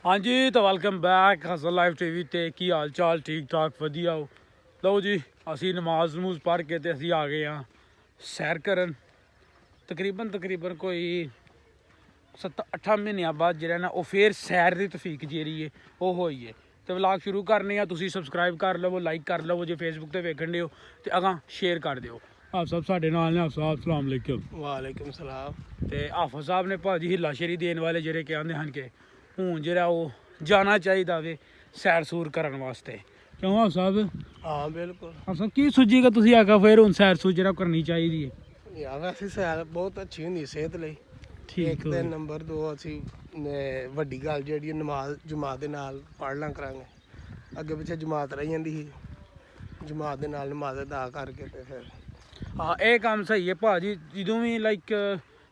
हाँ जी तो welcome back hustle live TV ते की हाल चाल ठीक ठाक वधिया हो। लो जी असी नमाज नमूज पढ़ के ते असी आ गए हाँ सैर करन। तकरीबन कोई 7-8 महीनों बाद जो ना वो फिर सैर की तफीक जी है वो होई है। तो व्लॉग शुरू करने तुसी सबसक्राइब कर लवो, लाइक कर लवो, जो फेसबुक ते वेखण दे हो तो अगां शेयर कर दिओ। आप सब साढ़े नाल ने। आप साहब अस्सलाम वालेकुम। वालेकुम सलाम। तो हाफिज साहब ने भाजी हिलाशेरी देने वाले जेह्ड़े कहते हैं कि हूँ जो जाना चाहिए वे सैर सूर करने वास्ते। क्यों हाफ साहब? हाँ बिल्कुल। हाफ साहब की सुझेगा तुम आखा फिर हूँ सैर सूर जो करनी चाहिए? यार वैसे सैर बहुत अच्छी होंगी सेहत लई। ठीक एक तो नंबर 2 असी वड्डी गल जी नमाज जमात दे नाल पढ़ ला करांगे। अगे पिछे जमात रही जाती ही, जमात दे नाल नमाज अदा करके ते फिर हाँ ये काम सही है भाजी। जो भी लाइक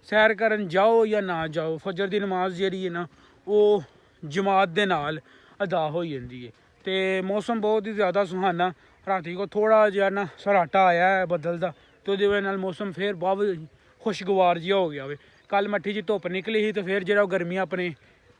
सैर करन जाओ या ना जाओ फजर की नमाज जी है ना वो जमात दे नाल अदा हो जाती है। तो मौसम बहुत ही ज़्यादा सुहाना। राती को थोड़ा जहा ना सराटा आया है बदल का तो उसकी वजह नाल मौसम फिर बहुत खुशगवार जिहा हो गया वे। कल मट्ठी जी धुप निकली ही तो फिर जो गर्मियाँ अपने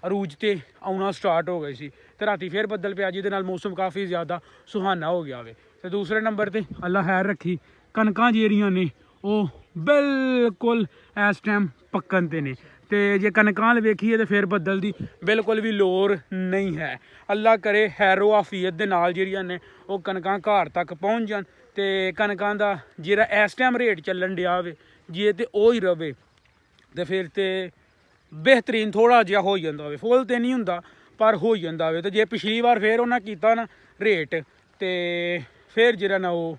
अरूज ते आना स्टार्ट हो गई सी तो राती फिर बदल पिया जिहदे नाल मौसम काफ़ी ज़्यादा सुहाना हो गया वे। तो दूसरे नंबर पर अल्लाह खैर रखी कनकां जेह्ड़ियां ने ओह् बिल्कुल इस टाइम पक्कन ते ने। तो जे कनकां वेखिए तो फिर बदल दी बिल्कुल भी लोड़ नहीं है। अल्लाह करे हैरो आफियत दे नाल जेह्ड़ियां ने ओह् कनकां घर तक पहुँच जान ते कनकां दा जेह्ड़ा इस टाइम रेट चलन डिया वे जे ते ओह ही रवे तो फिर तो बेहतरीन थोड़ा जिहा हो जांदा वे। फुल तो नहीं हुंदा पर हो जांदा वे। तो जे पिछली बार फिर उन्हें कीता ना रेट तो फिर जेह्ड़ा ना ओह्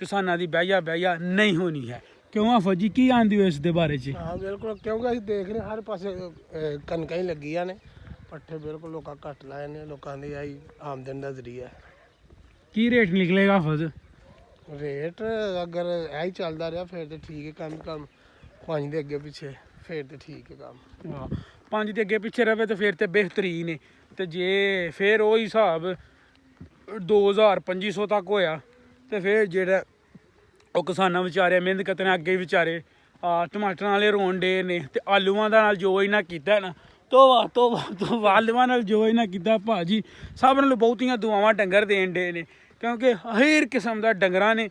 किसानां दी बैया नहीं होनी है। क्यों आफा जी की आंदी हो इस दे बारे च? हाँ बिल्कुल, क्योंकि असीं देख रहे हर पासे कनकां ही लगियां ने। पट्ठे बिल्कुल लोकां घट लाए ने, लोकां दी आई आमदन दा जरिया है। की रेट निकलेगा हाफिज? रेट अगर यही चलता रहा फिर तो ठीक है कम 5 दे अगे पिछे फिर तो ठीक है कम। हाँ 5 दे अगे पिछे रहे तो फिर तो बेहतरीन है। तो जे फिर वो हिसाब 2000-2500 तक होया तो फिर जेह्ड़ा ओह् किसानां बेचारे मेहनत करने अगे बेचारे टमाटर वाले रोन डे ने ते आलूआं दा नाल जो इन्हां कीता ना तो आलूआं नाल जो इन्हां कीता भाजी सब नाल बहुतियां दुआवां डंगर देन डे ने। क्योंकि हर किस्म दा डंगरां ने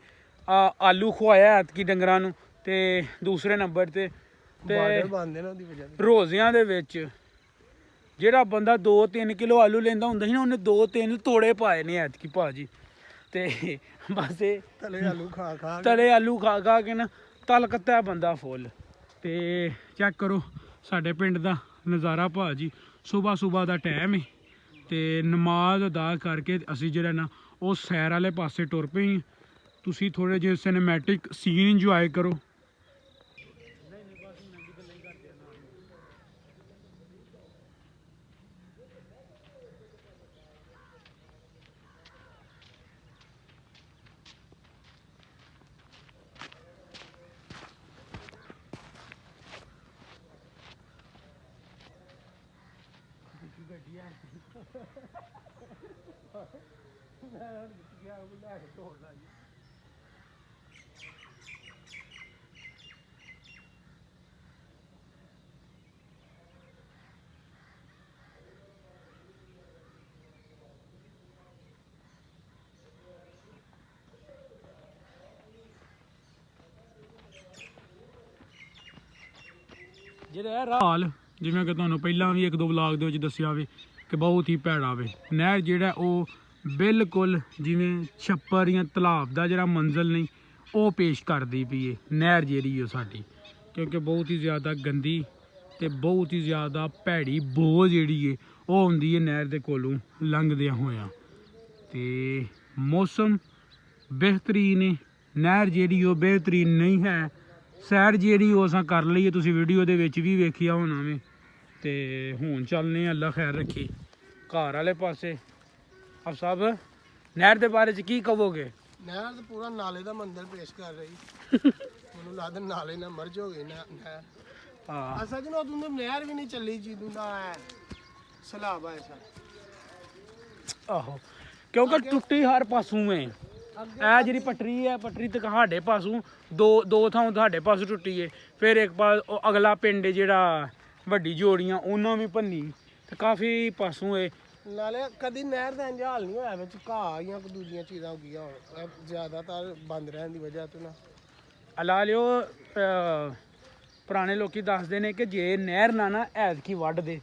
आलू खुआया ऐतकी डंगरां नूं। ते दूसरे नंबर ते रोज़ियां दे विच जेह्ड़ा बंदा 2-3 किलो आलू लेंदा हुंदा ही ना उन्हें 2-3 तोड़े पाए ने ऐतकी भाजी। ते बस तले आलू खा के ना तल कत्ता बंदा फुल। ते चेक करो साढ़े पिंड दा नज़ारा भाजी। सुबह दा टाइम है ते नमाज अदा करके असी जेह्ड़ा ना वो सैर आह्ले पासे टुर पे ही। तुसी थोड़े जे सिनेमैटिक सीन इंजॉय करो। ਜਿਹੜਾ ਹਾਲ ਜਿਵੇਂ ਕਿ ਤੁਹਾਨੂੰ ਪਹਿਲਾਂ ਵੀ 1-2 ਵਲੌਗ ਦੇ ਵਿੱਚ ਦੱਸਿਆ ਵੇ ਕਿ ਬਹੁਤ ਹੀ ਭੈੜਾ ਵੇ। ਨਹਿਰ ਜਿਹੜਾ ਉਹ ਬਿਲਕੁਲ ਜਿਵੇਂ ਛੱਪਰ ਜਾਂ ਤਲਾਬ ਦਾ ਜਿਹੜਾ ਮੰਜ਼ਲ ਨਹੀਂ ਉਹ ਪੇਸ਼ ਕਰਦੀ ਪਈ ਏ ਨਹਿਰ ਜਿਹੜੀ ਉਹ ਸਾਡੀ। ਕਿਉਂਕਿ ਬਹੁਤ ਹੀ ਜ਼ਿਆਦਾ ਗੰਦੀ ਤੇ ਬਹੁਤ ਹੀ ਜ਼ਿਆਦਾ ਭੈੜੀ ਬੋ ਜਿਹੜੀ ਏ ਉਹ ਆਉਂਦੀ ਏ ਨਹਿਰ ਦੇ ਕੋਲੋਂ ਲੰਘਦਿਆਂ ਹੋਇਆਂ। ਤੇ ਮੌਸਮ ਬਿਹਤਰੀਨ ਏ, ਨਹਿਰ ਜਿਹੜੀ ਉਹ ਬਿਹਤਰੀਨ ਨਹੀਂ ਹੈ। सैर जी असां कर ली है, तुसी वीडियो दे विच भी वेखिया होना वे। ते हुण चलने अल्लाह खैर रखी घर वाले पासे। अब सब नहर दे बारे च की कहोगे? नहर तो पूरा नाले दा मंजर पेश कर रही मैनूं लगदा नाले ना मर्ज हो गई नहर। हाँ असल च उदों दी नहर भी नहीं चली जिदों दा सैलाब आया सा। आहो क्योंकि टुट्टी हर पासों है। ਇਹ ਜਿਹੜੀ ਪਟਰੀ ਹੈ ਪਟਰੀ ਤੇ ਸਾਡੇ ਪਾਸੋਂ ਦੋ ਥਾਂ ਸਾਡੇ ਪਾਸੋਂ ਟੁੱਟੀ ਹੈ। ਫਿਰ ਇੱਕ ਪਾਸ ਅਗਲਾ ਪਿੰਡ ਜਿਹੜਾ ਵੱਡੀ ਜੋੜੀਆਂ ਉਹਨਾਂ ਵੀ ਭੰਨੀ ਤੇ ਕਾਫੀ ਪਾਸੋਂ ਇਹ ਨਾਲੇ ਕਦੀ ਨਹਿਰ ਦਾ ਇੰਝ ਹਾਲ ਨਹੀਂ ਹੋਇਆ ਵਿੱਚ ਘਾਹ ਜਾਂ ਕੋਈ ਦੂਜੀਆਂ ਚੀਜ਼ਾਂ ਹੋ ਗਈਆਂ ਹੋਣ ਜ਼ਿਆਦਾਤਰ ਬੰਦ ਰਹਿਣ ਦੀ ਵਜ੍ਹਾ ਤੋਂ ਨਾ ਅਲਾ ਲਿਓ ਪੁਰਾਣੇ ਲੋਕੀ ਦੱਸਦੇ ਨੇ ਕਿ ਜੇ ਨਹਿਰ ਨਾ ਐਤਕੀ ਵੱਢ ਦੇ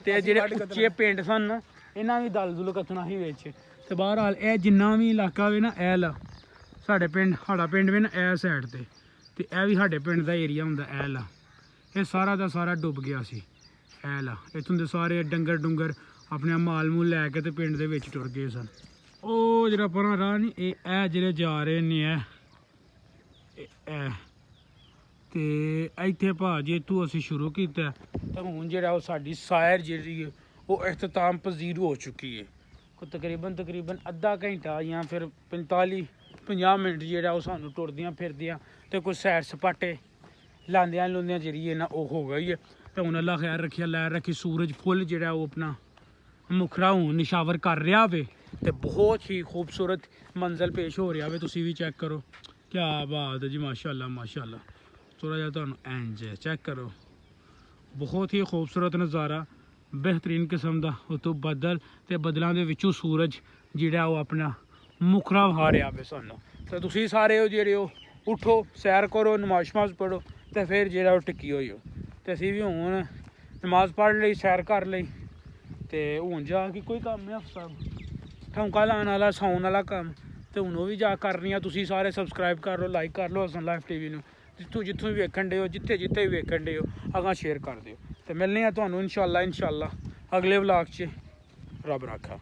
ਤੇ ਜਿਹੜੇ ਉੱਚੇ ਪਿੰਡ ਸਨ ਨਾ ਇਹਨਾਂ ਵੀ ਦਲ ਦੁਲ ਕੱਤਣਾ ਸੀ ਵਿੱਚ ਤੇ ਬਹਰਹਾਲ ਇਹ ਜਿੰਨਾ ਵੀ ਇਲਾਕਾ ਵੇ ਨਾ ਇਹ ਲਾ ਸਾਡਾ ਪਿੰਡ ਵੀ ਨਾ ਇਹ ਸਾਈਡ ਤੇ ਇਹ ਵੀ ਸਾਡੇ ਪਿੰਡ ਦਾ ਏਰੀਆ ਹੁੰਦਾ ਇਹ ਲਾ ਇਹ ਸਾਰਾ ਦਾ ਸਾਰਾ ਡੁੱਬ ਗਿਆ ਸੀ ਇਹ ਲਾ ਇੱਥੋਂ ਦੇ ਸਾਰੇ ਡੰਗਰ ਆਪਣੇ ਮਾਲ ਮੂਲ ਲੈ ਕੇ ਤੇ ਪਿੰਡ ਦੇ ਵਿੱਚ ਟੁਰ ਗਏ ਸਨ। ਉਹ ਜਿਹੜਾ ਪਰਾਂ ਰਾਹ ਨਹੀਂ ਇਹ ਜਿਹੜੇ ਜਾ ਰਹੇ ਨੇ ਇਹ ਤੇ ਇੱਥੇ ਭਾਜੀ ਇੱਥੋਂ ਅਸੀਂ ਸ਼ੁਰੂ ਕੀਤਾ ਤੇ ਹੁਣ ਜਿਹੜਾ ਉਹ ਸਾਡੀ ਸਾਇਰ ਜਿਹੜੀ ਹੈ ਉਹ ਇਖਤਤਾਮ ਪਜ਼ੀਰ ਹੋ ਚੁੱਕੀ ਹੈ। ਕੋਈ ਤਕਰੀਬਨ ਅੱਧਾ ਘੰਟਾ ਜਾਂ ਫਿਰ 50 ਮਿੰਟ ਜਿਹੜਾ ਉਹ ਸਾਨੂੰ ਟੁਰਦਿਆਂ ਫਿਰਦਿਆਂ ਤੇ ਕੋਈ ਸੈਰ ਸਪਾਟੇ ਲਾਉਂਦਿਆਂ ਜਿਹੜੀ ਹੈ ਨਾ ਉਹ ਹੋ ਗਈ ਹੈ। ਤੇ ਹੁਣ ਅੱਲਾ ਖੈਰ ਰੱਖਿਆ ਲੈ ਰੱਖੀ ਸੂਰਜ ਫੁੱਲ ਜਿਹੜਾ ਉਹ ਆਪਣਾ ਮੁਖੜਾ ਹੁਣ ਨਿਸ਼ਾਵਰ ਕਰ ਰਿਹਾ ਵੇ ਤੇ ਬਹੁਤ ਹੀ ਖੂਬਸੂਰਤ ਮੰਜ਼ਲ ਪੇਸ਼ ਹੋ ਰਿਹਾ ਵੇ। ਤੁਸੀਂ ਵੀ ਚੈੱਕ ਕਰੋ ਕੀ ਬਾਤ ਹੈ ਜੀ ਮਾਸ਼ਾਅੱਲਾ ਥੋੜਾ ਜਿਹਾ ਤੁਹਾਨੂੰ ਇੰਜ ਚੈੱਕ ਕਰੋ ਬਹੁਤ ਹੀ ਖੂਬਸੂਰਤ ਨਜ਼ਾਰਾ ਬਿਹਤਰੀਨ ਕਿਸਮ ਦਾ ਉਤੋਂ ਬੱਦਲ ਤੇ ਬੱਦਲਾਂ ਦੇ ਵਿੱਚੋਂ ਸੂਰਜ ਜਿਹੜਾ ਉਹ ਆਪਣਾ ਮੁਖੜਾ ਵਹਾ ਰਿਹਾ ਵੇ ਸਾਨੂੰ। ਤੇ ਤੁਸੀਂ ਸਾਰੇ ਜਿਹੜੇ ਉਹ ਉਠੋ ਸੈਰ ਕਰੋ ਨਮਾਜ਼ ਪੜ੍ਹੋ ਤੇ ਫਿਰ ਜਿਹੜਾ ਉਹ ਟਿੱਕੀ ਹੋਈ ਹੋ ਤੇ ਅਸੀਂ ਵੀ ਹੁਣ ਨਮਾਜ਼ ਪੜ੍ਹ ਲਈ ਸੈਰ ਕਰ ਲਈ ਤੇ ਹੁਣ ਜਾ ਕੇ ਕੋਈ ਕੰਮ ਹੈ ਸਭ ਠੌਂਕਾ ਲਾਉਣ ਵਾਲਾ ਸੌਣ ਵਾਲਾ ਕੰਮ ਤੇ ਹੁਣ ਉਹ ਵੀ ਜਾ ਕਰਨੀ ਆ। ਤੁਸੀਂ ਸਾਰੇ ਸਬਸਕ੍ਰਾਈਬ ਕਰ ਲਓ ਲਾਈਕ ਕਰ ਲਓ ਹਸਨ ਲਾਈਫ ਟੀਵੀ ਨੂੰ ਜਿੱਥੋਂ ਵੀ ਵੇਖਣ ਦੇ ਹੋ ਜਿੱਥੇ ਵੀ ਵੇਖਣ ਦੇ ਹੋ ਅਗਾਂਹ ਸ਼ੇਅਰ ਕਰ ਦਿਓ ਤੇ ਮਿਲਨੇ ਆ ਤੁਹਾਨੂੰ ਇਨਸ਼ਾਅੱਲਾ ਅਗਲੇ ਵਲੌਗ 'ਚ ਰੱਬ ਰਾਖਾ।